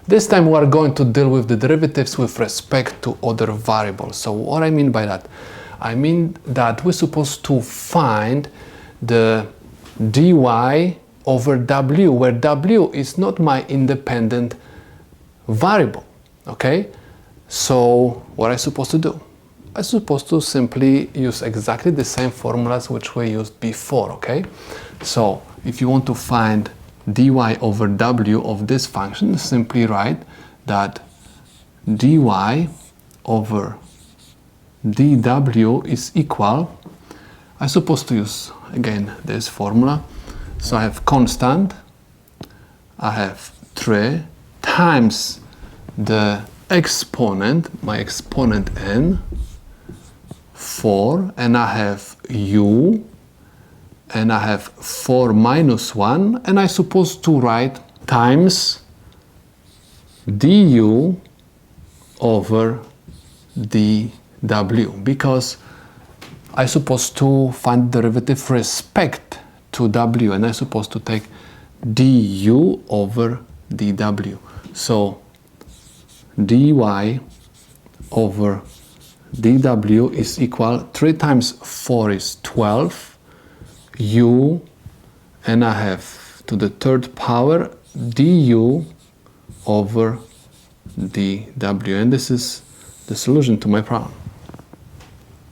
This time we are going to deal with the derivatives with respect to other variables. So what I mean by that? I mean that we're supposed to find the dy over w, where w is not my independent variable, okay? So what am I supposed to do? I'm supposed to simply use exactly the same formulas which we used before, okay? So if you want to find dy over w of this function, simply write that dy over dw is equal, I'm supposed to use again this formula. So I have constant, I have 3 times the exponent, my exponent n, 4, and I have u, and I have 4 minus 1, and I'm supposed to write times du over dw, because I'm supposed to find derivative respect to w, and I'm supposed to take du over dw. So dy over dw is equal, 3 times 4 is 12, u, and I have to the 3rd power du over dw, and this is the solution to my problem.